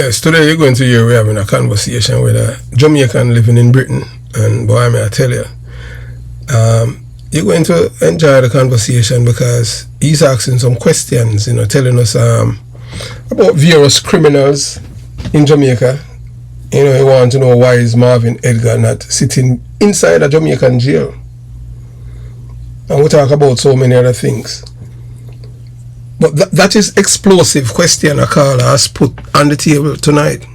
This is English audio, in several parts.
Yes, today you're going to hear we're having a conversation with a Jamaican living in Britain, and boy, may I tell you, you're going to enjoy the conversation because he's asking some questions, telling us about various criminals in Jamaica. He wants to know why is Marvin Edgar not sitting inside a Jamaican jail. And we talk about so many other things. But that is explosive question a caller has put on the table tonight.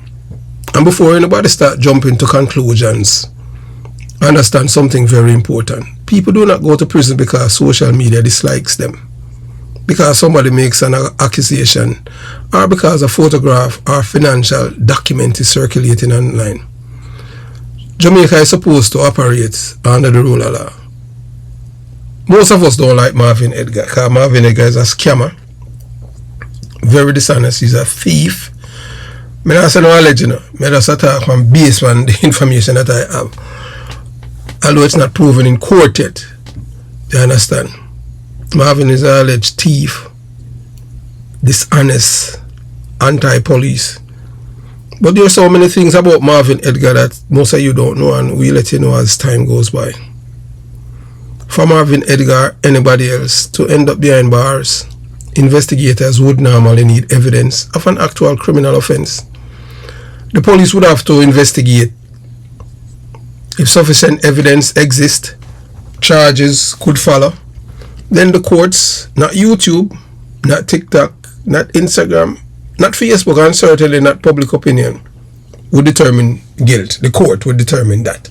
And before anybody start jumping to conclusions, understand something very important. People do not go to prison because social media dislikes them, because somebody makes an accusation, or because a photograph or financial document is circulating online. Jamaica is supposed to operate under the rule of law. Most of us don't like Marvin Edgar because Marvin Edgar is a scammer. Very dishonest. He's a thief. I don't say no alleged, I just talk on based on the information that I have. Although it's not proven in court yet. You understand? Marvin is an alleged thief, dishonest, anti-police. But there are so many things about Marvin Edgar that most of you don't know, and we'll let you know as time goes by. For Marvin Edgar, anybody else, to end up behind bars, investigators would normally need evidence of an actual criminal offense. The police would have to investigate. If sufficient evidence exists, charges could follow. Then the courts, not YouTube, not TikTok, not Instagram, not Facebook, and certainly not public opinion, would determine guilt. The court would determine that.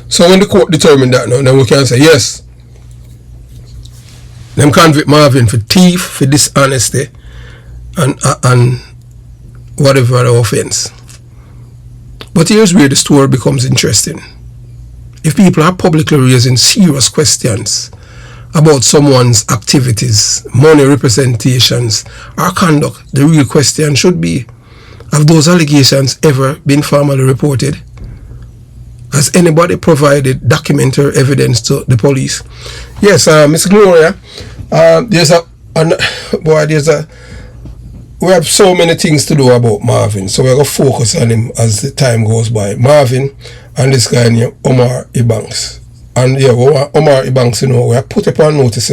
So when the court determine that now, then we can say, yes, them convict Marvin for thief, for dishonesty, and whatever the offense. But here's where the story becomes interesting. If people are publicly raising serious questions about someone's activities, money representations, or conduct, the real question should be, have those allegations ever been formally reported? Has anybody provided documentary evidence to the police? Yes, Miss Gloria, we have so many things to do about Marvin, so we're going to focus on him as the time goes by. Marvin and this guy named Omar Ebanks. And yeah, Omar Ebanks, we are put upon notice,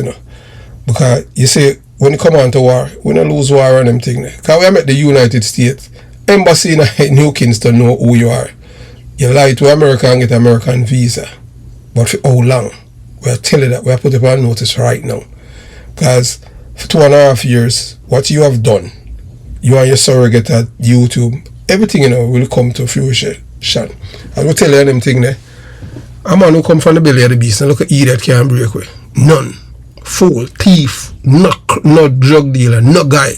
because you see, when you come on to war, we don't lose war on them thing. Because we are at the United States Embassy in New Kingston know who you are. You lie to America and get American visa. But for how long? We are telling that we are put upon notice right now. Because for 2.5 years, what you have done, you and your surrogate at YouTube, everything will come to fruition. I will tell you them thing there. A man who come from the belly of the beast and look at idiot can't break away. None. Fool, thief, no drug dealer, no guy.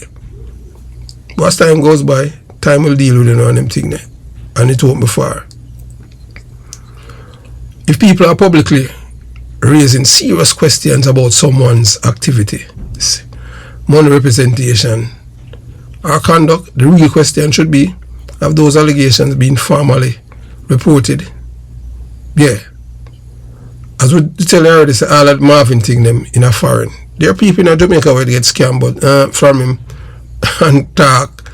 But as time goes by, time will deal with them thing there. And it won't be far. If people are publicly raising serious questions about someone's activity, money representation, or conduct, the real question should be, have those allegations been formally reported? Yeah. As we tell you already, say all that Marvin thing them in a foreign. There are people in Jamaica where they get scammed from him and talk.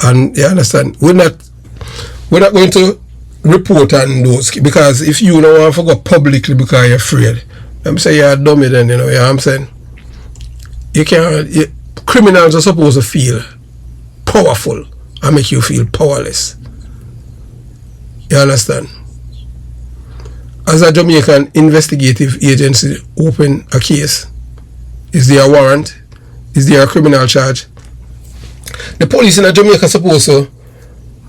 And you understand? We're not going to report on those, because if you don't want to go publicly because you're afraid, I'm saying you're a dummy then, you know what I'm saying? Criminals are supposed to feel powerful and make you feel powerless. You understand? As a Jamaican investigative agency open a case, is there a warrant? Is there a criminal charge? The police in Jamaica are supposed to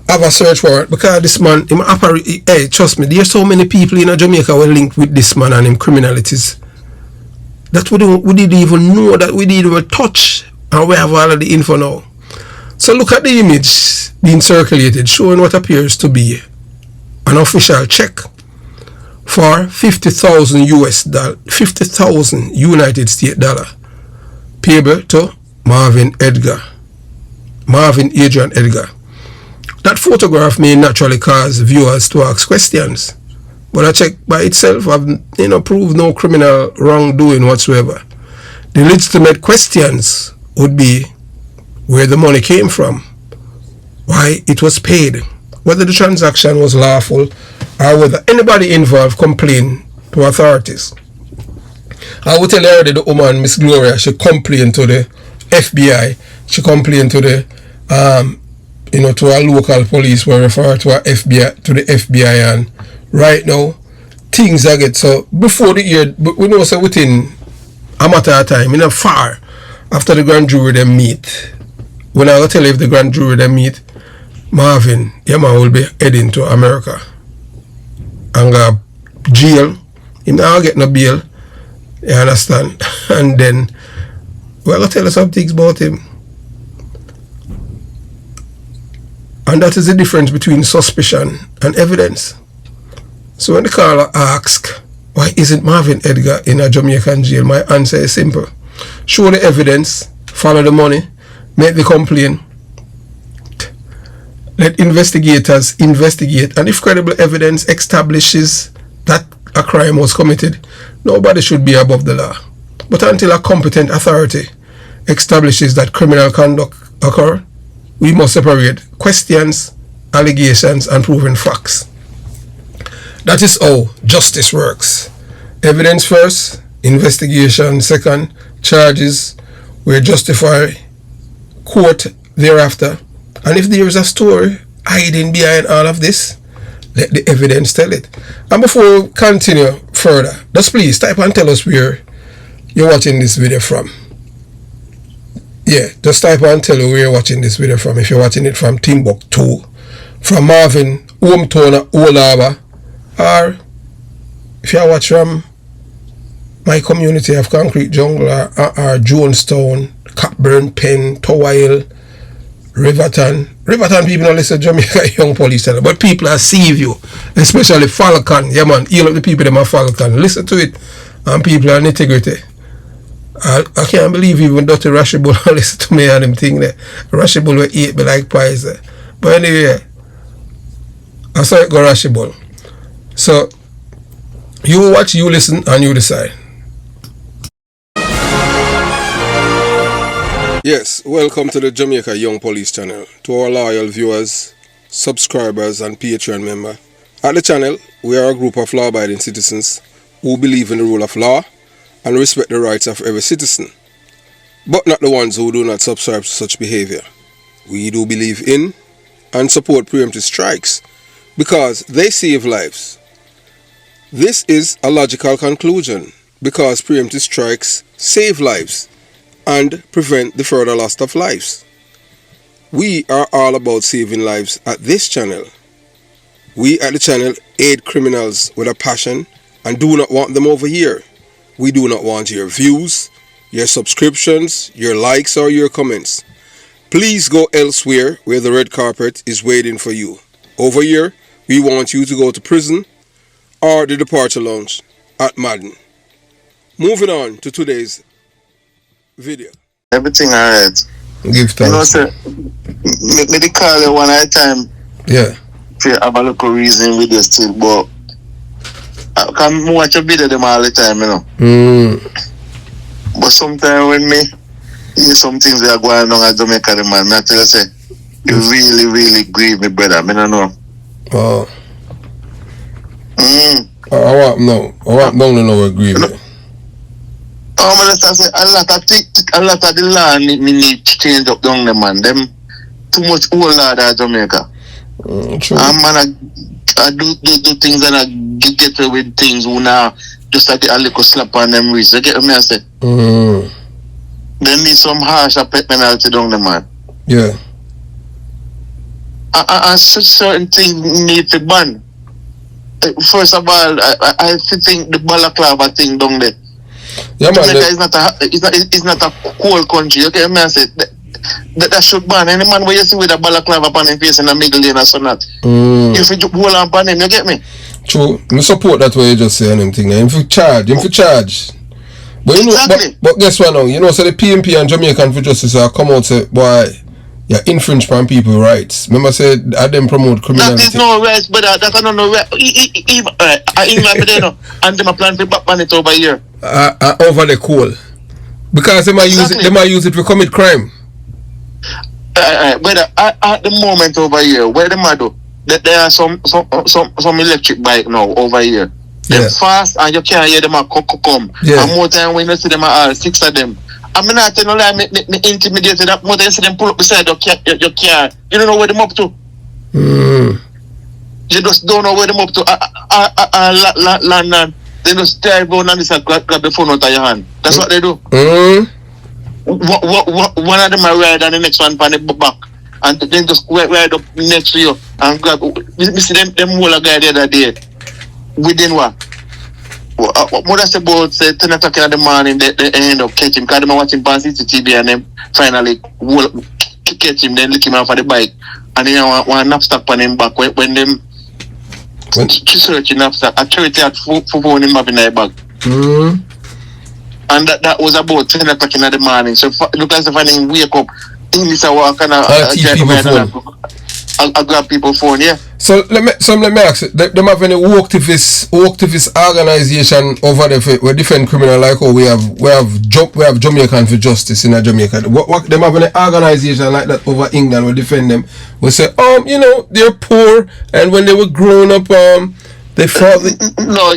have a search warrant, because this man, hey, trust me, there's so many people in Jamaica who are linked with this man and him criminalities that we didn't even know, that we didn't even touch, and we have all of the info now. So look at the image being circulated showing what appears to be an official check for $50,000 $50,000 United States dollar payable to Marvin Edgar, Marvin Adrian Edgar. That photograph may naturally cause viewers to ask questions, but a check by itself have proved no criminal wrongdoing whatsoever. The legitimate questions would be where the money came from, why it was paid, whether the transaction was lawful, or whether anybody involved complained to authorities. I will tell you already, the woman, Miss Gloria, she complained to the FBI. She complained to the, to our local police, were referred to our FBI, to the FBI, and right now, things are get so before the year, we know so within a matter of time, in a far after the grand jury them meet. When I tell you if the grand jury them meet, Marvin, your man will be heading to America and go jail. He now get no bail. You understand? And then we're going to tell you some things about him. And that is the difference between suspicion and evidence. So when the caller asks, why isn't Marvin Edgar in a Jamaican jail? My answer is simple. Show the evidence, follow the money, make the complaint, let investigators investigate, and if credible evidence establishes that a crime was committed, nobody should be above the law. But until a competent authority establishes that criminal conduct occurred, we must separate questions, allegations, and proven facts. That is how justice works. Evidence first, investigation second, charges were justified, court thereafter. And if there is a story hiding behind all of this, let the evidence tell it. And before we continue further, just please type and tell us where you're watching this video from. Yeah, just type and tell us where you're watching this video from. If you're watching it from Timbuktu, from Marvin, hometown, Old Harbour, or if you watch from my community of Concrete Jungle or Jonestown, Cockburn, Penn, Towile, Riverton. Riverton people don't listen to Jamaican Young Police channel, but people are see you, especially Falcon. Yeah man, heal up the people that are Falcon. Listen to it, and people are in integrity. I can't believe even Dr. Rashibul listen to me and them thing there. Rashibul will eat me like pies there. But anyway, I saw it go Rashibul. So, you watch, you listen, and you decide. Yes, welcome to the Jamaican Young Police channel. To our loyal viewers, subscribers, and Patreon members. At the channel, we are a group of law-abiding citizens who believe in the rule of law and respect the rights of every citizen, but not the ones who do not subscribe to such behavior. We do believe in and support preemptive strikes because they save lives. This is a logical conclusion because preemptive strikes save lives and prevent the further loss of lives. We are all about saving lives at this channel. We at the channel aid criminals with a passion and do not want them over here. We do not want your views, your subscriptions, your likes, or your comments. Please go elsewhere where the red carpet is waiting for you. Over here, we want you to go to prison or the departure lounge at Madden. Moving on to today's video. Everything alright. Give thanks. You know, sir, me call you one at a time. Yeah. To have a little reason with this still, but I can watch a video of them all the time, you know. But sometimes when me hear some things that are going on at Jamaica, man, I tell you, say, it really, really grieve me, brother. I don't know. Oh. I want to know what grieve me. Oh, man, I say a lot of the land me need to change up down there, man. Them too much old lad at Jamaica. True. Man, I do things and I get away with things who now just like a little slap on them wrist. You get what I say? They need some harsh penalty down there, man. Yeah. And certain things need to ban. First of all, I think the balaclava thing down there. Yeah, man. Jamaica is not a cold country. Okay, I say that should ban. Any man where you see with a balaclava upon his face in the middle lane or so not. If you hold on upon him, you get me? True. I support that way you just say anything. If you charge. But you know, exactly. but guess what now? You know, so the PMP and Jamaican for Justice are come out say, boy, you infringe on people's rights. Remember, say, I them promote criminality. That is no rights, but that's not no right. Even there, no, and them a plan to back on it over here. Over the coal. Because they might use it to commit crime. But at the moment over here, where them do, there are some electric bike now over here. They're fast and you can't hear them come. Yeah. And more time when you see them are 6 of them. I'm not telling you, me intimidated that more than you see them pull up beside your car. You don't know where them up to. You just don't know where them up to. Land. They just drive down and grab the phone out of your hand. That's what they do. One of them are ride and the next one on the back. And then just ride up next to you and grab. You see them whole guy the other day. Within what? What I say about 10 o'clock in the morning, they end up catching him because they are watching on CCTV and then finally catch him, then lick him off of the bike. And then one knapsack on him back when them searching knapsack, a 30 at phone him up in their bag. And that was about 10 o'clock in the morning. So look as if I didn't wake up, English I walk and I grab people's phone, yeah. So let me ask you, them have any worktivist organization over there for different criminal like how we have Jamaican for Justice in Jamaica. What them have any organization like that over England will defend them? We say, they're poor and when they were growing up, they fought. No,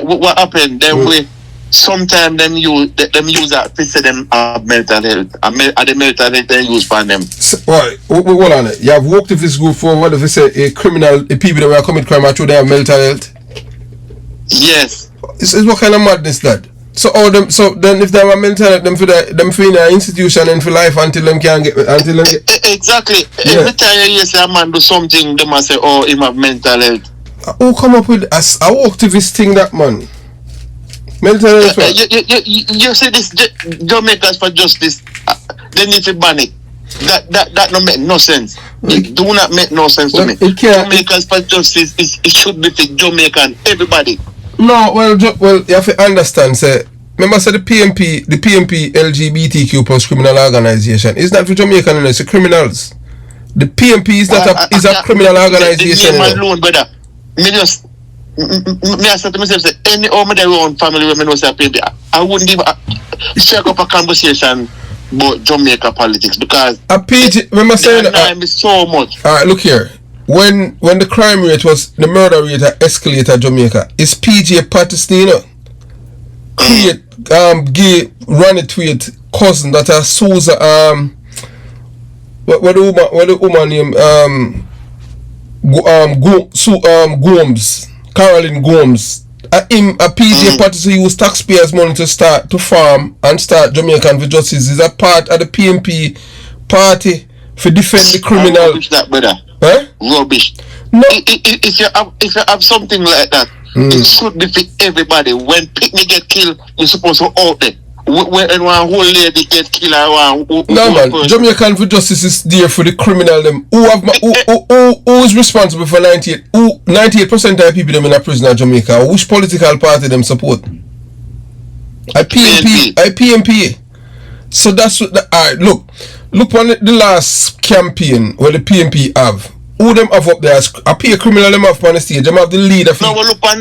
what happened? Then we sometimes them use that to say them mental health. And the mental health they use for them. So, right, hold on. You have worked with this group for what if you say a people that will commit crime actually they have mental health? Yes. It's what kind of madness that? So then if they have a mental health, them for in an institution and for life until them get exactly. Yeah. Every time you say a man do something, they must say, oh, him have mental health. Who come up with a worktivist thing that man? Mental health. You say this Jamaicans for Justice, they need to ban it. That don't make no sense. It do not make no sense to me. Jamaicans for Justice it should be for Jamaican everybody. No, well, you have to understand. Remember, the PMP LGBTQ plus criminal organization. It's not for Jamaican, it's for criminals. The PMP is not a criminal organization. The name alone, brother. I said to myself, any of my own family women was a PMP. I wouldn't even strike up a conversation about Jamaica politics because a PG. Remember saying that so much. All right, look here. When the crime rate the murder rate escalated at Jamaica, it's PG Patistino gay run it with cousin that are Sousa what the woman name Gomes. Caroline Gomes, a PJ Patterson used taxpayers' money to farm and start Jamaican for Justice. Is a part of the PMP party for defend the criminal. Rubbish that, brother. Huh? Rubbish. No. If you have something like that, it should be for everybody. When picnic get killed, you're supposed to out there. When one whole lady get killed, no man, Jamaican for Justice is there for the criminal them. Who is responsible for 98% of the people them in a prison in Jamaica? Which political party them support? PMP. So that's what. Alright, look on the last campaign where the PMP have. Who them have up there? I pay a criminal them off on the stage. Them have the leader. No, look on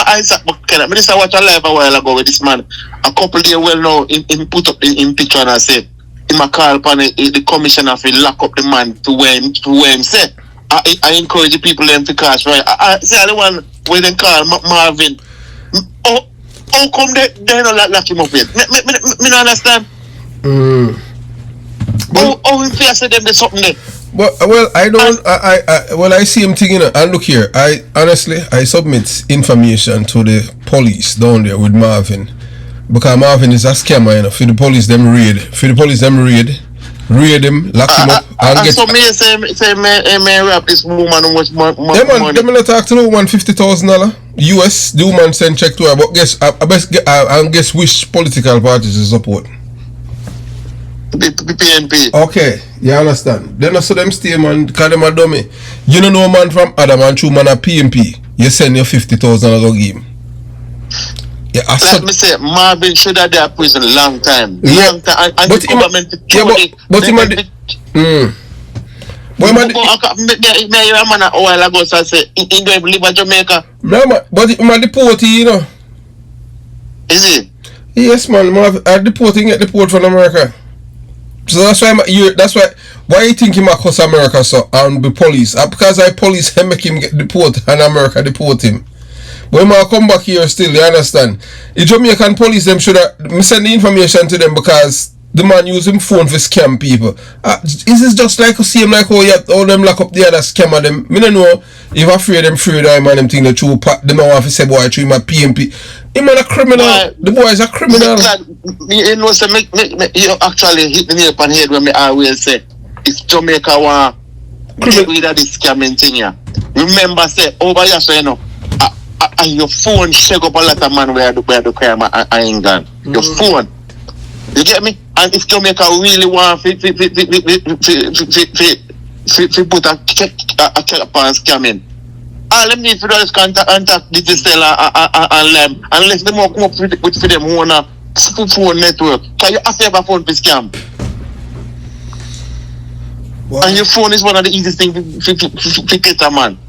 Isaac Buchanan. I just watch a live a while ago with this man. A couple days now, in put up in picture and I say, he might call upon the commissioner to lock up the man to where him say. I encourage the people them to catch right. I say the one where they call Marvin. How come they don't lock him up yet? Me not understand. How in face of them there's something there? But I see him thinking, and look here, I submit information to the police down there with Marvin, because Marvin is a scammer, for the police them raid him, lock him up, and get. So me rap this woman much more. Them not talk to no woman $50,000 US. The woman send check to her, but guess which political parties to support. PNP. Okay, you understand. Then also them stay man, cause them a dummy. You don't know man from Adam and true man a PNP. You send your $50,000 go give him. Yeah, let me say, Marvin should have been in prison long time. Long time. And the government but him a man a while ago so I say he don't even live in Jamaica. No man, but him a deportee, you know. Is he? Yes man, I deporting get deport from America. So that's why you think him across America so and the police? Because I police him make him get deported and America deport him. When I come back here still, you understand? The Jamaican police them should have send the information to them because the man use him phone for scam people. Is this just like you see him like all them lock up the other scammer them? Me don't know if I fear them and them think the true part them want to say boy through my PMP. Him a criminal. The boy is a criminal. You know, so you actually hit the nail upon the head when me always say if Jamaica want get rid of this scamming thing here. Remember say over here so you know and your phone shake up a lot of man where the crime ain't gone. Your phone. You get me? And if Jamaica really want to put a check upon scamming, all them need to do is contact the ZELLE and them. Unless they more come up with them who want a phone network. Can you have a phone for scam? Wow. And your phone is one of the easiest things to get a man.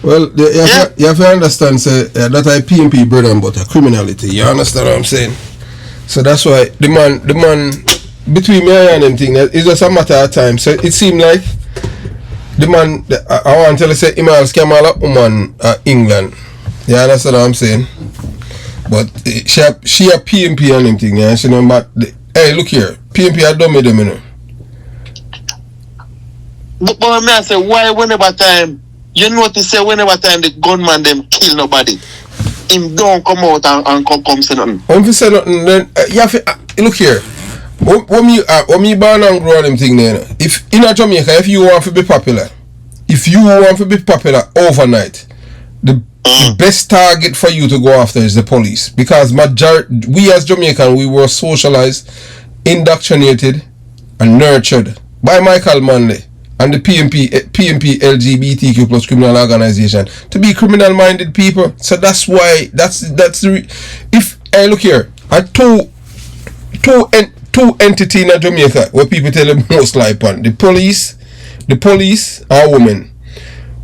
Well, you have to understand, say, that I PMP bread and butter, criminality. You understand what I'm saying? So that's why the man between me and them thing, it's just a matter of time. So it seemed like the man, I want to tell you, say, he might scam all up woman England. You understand what I'm saying? But she a PMP and them thing, yeah. She know, but hey, look here, PMP are dumb with them, you know. But I say, why whenever time, you notice say whenever time the gunman them kill nobody, him don't come out and come say nothing. When you say nothing, then you have to, look here. When me born and grow them thing there, if in a Jamaica, if you want to be popular overnight, the best target for you to go after is the police. Because we as Jamaican, we were socialized, indoctrinated, and nurtured by Michael Manley and the PMP LGBTQ plus criminal organization to be criminal minded people. So that's why if I look here at two entity in Jamaica where people tell them most like on the police are women.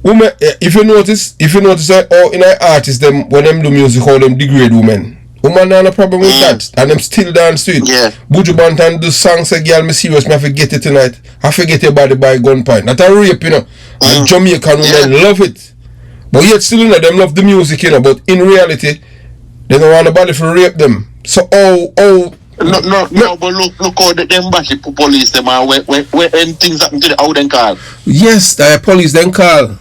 If you notice that all in our artists them when them do music how them degrade women. Woman have no problem with that and them still dance to it. Yeah. Buju Banton do songs say girl me serious me I forget it tonight. I forget your body by gunpoint. Not a rape, you know. And Jamaican women love it. But yet still you know them love the music, you know, but in reality they don't want nobody to rape them. So No, but look how them bash the police them when things happen to the how them call. Yes, the police then call.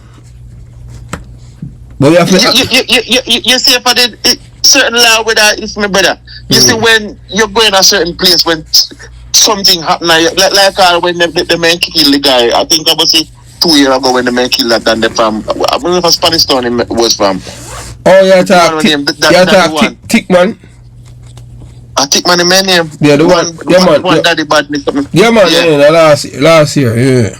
But you have to you see for the certain law with that is my brother. You see when you're going a certain place when something happen like when the man kill the guy. I think I was 2 years ago when the man killed that and the from I don't know if Spanish Town he was from. Oh yeah, Tick man. I think man the man name. Yeah, the one daddy badness. Yeah man, yeah, last year, yeah.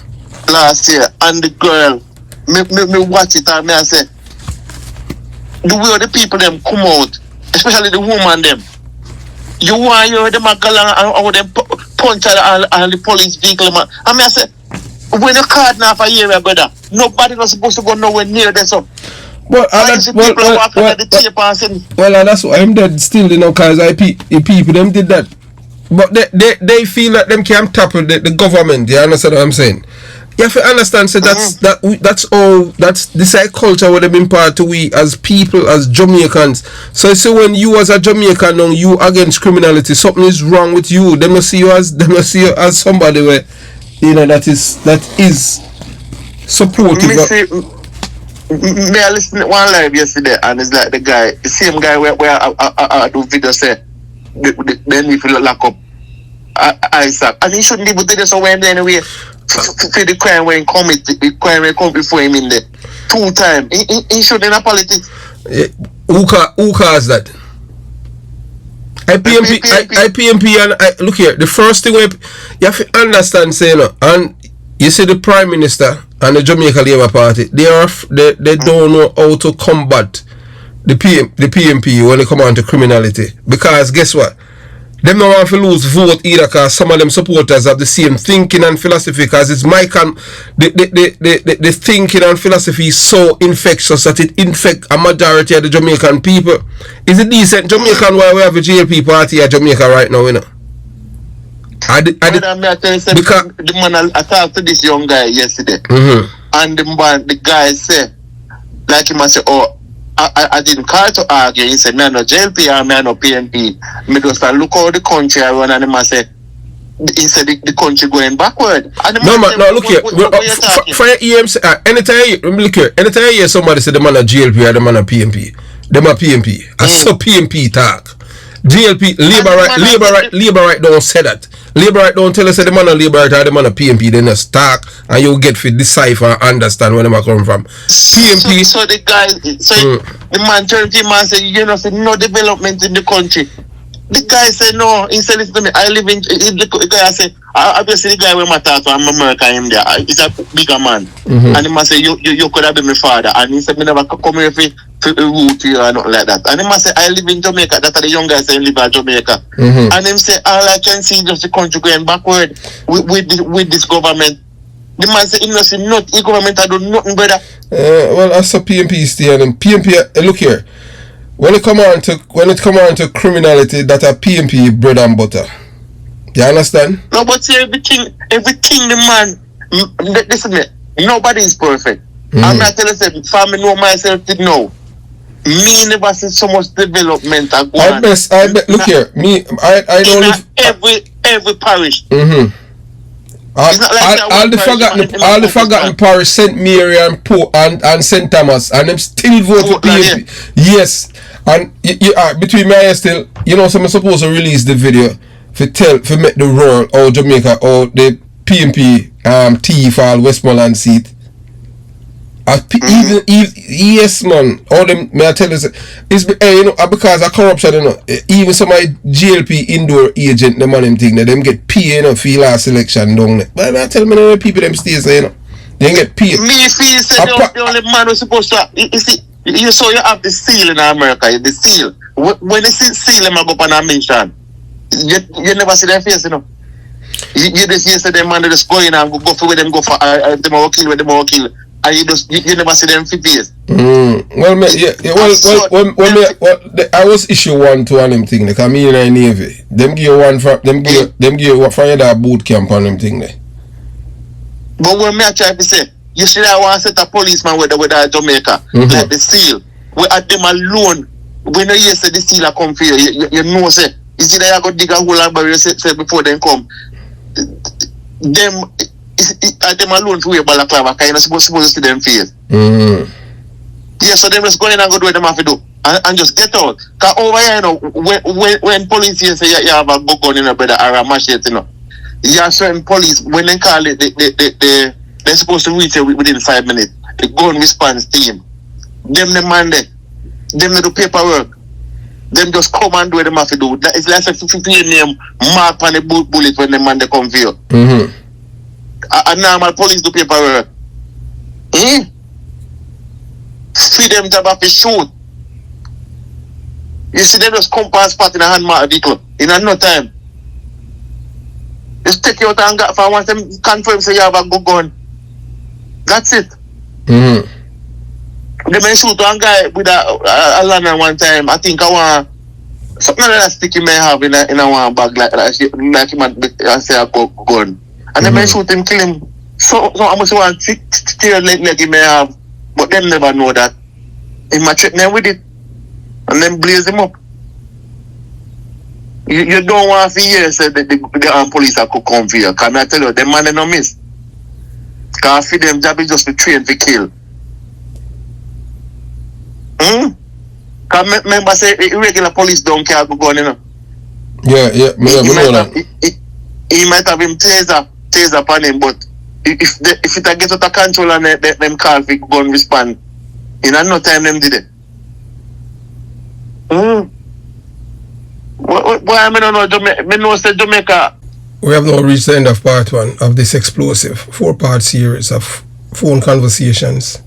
Last year. And the girl me watch it and me I say the way the people them come out, especially the woman them. You want you them a go along and them punch all the police vehicle man. I mean I say when you card now for a year brother, nobody was supposed to go nowhere near this up. Well, that's why I'm dead still, you know, because people them did that. But they feel that them can't tackle the government. You understand what I'm saying? You have to understand, so that's this culture would have been part to we as people, as Jamaicans. So when you as a Jamaican now you against criminality, something is wrong with you. They must see you as somebody where you know that is supportive. Me I listened to one live yesterday and it's like the same guy where I do video say then if you lock up Isaac and he shouldn't be able to do so when anyway for the crime when the crime when come before him in there 2 times. He shouldn't have politics. Who caused that? IPMP and look here, the first thing you have to understand, say, you know, and you see the Prime Minister and the Jamaica Labour Party, they don't know how to combat the PMP when they come on to criminality. Because guess what? Them don't want to lose vote either because some of them supporters have the same thinking and philosophy because it's the thinking and philosophy is so infectious that it infects a majority of the Jamaican people. Is it decent Jamaican why we have a JLP party at Jamaica right now, you know? Because the man I talked to this young guy yesterday, and the guy said, like he must say, oh, I didn't call to argue. He said, me no JLP or me no PNP. Me just look how the country I run, and he must say, he said the country going backward. No, man, no, look here. For your EMC, anytime you hear somebody say the man a GLP or the man a PNP, them a PNP. I saw PNP talk. GLP, labor right don't say that. Labor right don't tell us that the man a labor right or the man a PNP, then just talk and you get to decipher and understand where them are coming from. PNP. So the guy, the man turned to him and said, you know, no development in the country. The guy said, no, he said, listen to me, I live in, the guy said, obviously the guy with my tattoo, I'm American, him there, he's a bigger man. And he must say, you could have been my father. And he said, me never come here for root here or nothing like that. And he must say, I live in Jamaica, that's the young guy saying live in Jamaica. And him say, all I can see is just the country going backward with this government. The man say, the government I do nothing better. Well, I saw PNP still, and PNP, look here. When it come on to criminality, that a PNP bread and butter. You understand? No, but see, everything the man, listen to me, nobody is perfect. I'm not telling you, family know myself to know. Me never see so much development. I bet, look here, I don't live every parish. All the forgotten parish, St. Mary and St. Thomas, and them still vote for PNP. Yes. And between me and you still, you know, so I'm supposed to release the video for make the rural or Jamaica or the PNP T for Westmoreland seat. Even yes, man. All them, may I tell you, it's you know, because of corruption, you know. Even some of GLP indoor agent, the money thing, them get paid, you know, for last election down there. But I tell me, the people them stay, so, you know, they get paid. Me feel say the only man who's supposed to. You see, you saw you have the seal in America, the seal. When you see seal, them go up on a mission. You never see their face, you know. You just hear say them man just go in and go for where them go for. Them will kill where them will kill. And you never see them face. Well, I was issue 1 to on them thing. Like I mean, in Navy, them give one for them give what for that boot camp on them thing there. But when me I try to say, you should have want to set a policeman with Jamaica, like the seal. We at them alone. When you say the seal come for you, you know say, you see that you go dig a hole and bury yourself before them come. Them. At them alone to wear balaclava, because you're not supposed to see them face. Yeah, so them just go in and go do what them have to do. And just get out. Because over here, you know, when police here say you have a gun in a brother or a machete, you know, you have certain police, when they call it, they're supposed to reach it within 5 minutes. The gun response team. Them the man there. Them they do paperwork. Them just come and do what them have to do. It's like a 50 name mark on the bullet when the man they come for you. A normal police do paperwork. Feed them to have to shoot. You see, they just come past spot in a hand vehicle in no time. Just take you out and get for once them confirm say you have a good gun. That's it. They may shoot one guy with a lantern one time. I think I want something like that stick he may have in a one bag like he might say a gun. And they may shoot him, kill him. So I must want to steer like he may have. But them never know that. He might threaten them with it. And then blaze him up. You don't want to hear say the police could come for you. Because I tell you, them man they no miss. Because for them job is just to train to kill. Because remember say irregular police don't care about gun, you know. Yeah, me know that. He might have him taser upon him, but if it get out of control and them call for gun respond, in no time them did it. Why I don't know Jamaica? We have now reached the end of part 1 of this explosive 4-part series of phone conversations.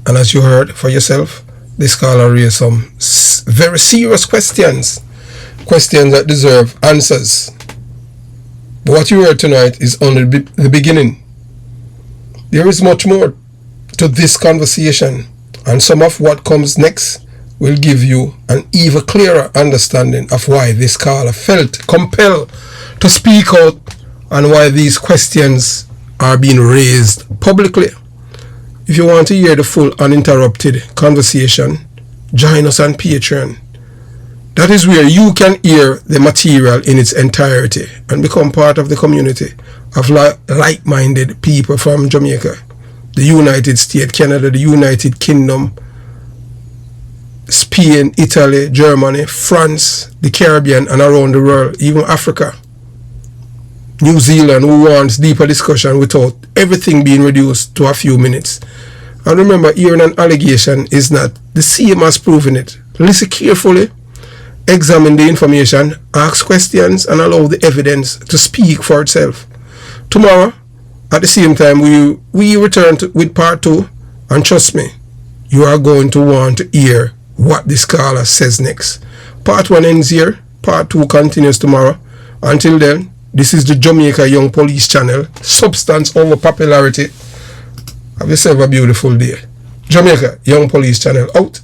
And as you heard for yourself, this caller raised some very serious questions that deserve answers. But what you heard tonight is only the beginning. There is much more to this conversation, and some of what comes next will give you an even clearer understanding of why this caller felt compelled to speak out on why these questions are being raised publicly. If you want to hear the full uninterrupted conversation, join us on Patreon. That is where you can hear the material in its entirety and become part of the community of like-minded people from Jamaica, the United States, Canada, the United Kingdom, Spain, Italy, Germany, France, the Caribbean, and around the world, even Africa, New Zealand, who wants deeper discussion without everything being reduced to a few minutes. And remember, hearing an allegation is not the same as proving it. Listen carefully, examine the information, ask questions, and allow the evidence to speak for itself. Tomorrow, at the same time, we return with part 2, and trust me, you are going to want to hear what this caller says next. Part 1 ends here, part 2 continues tomorrow. Until then, this is the Jamaican Young Police channel, substance over popularity. Have yourself a beautiful day. Jamaica Young Police channel out.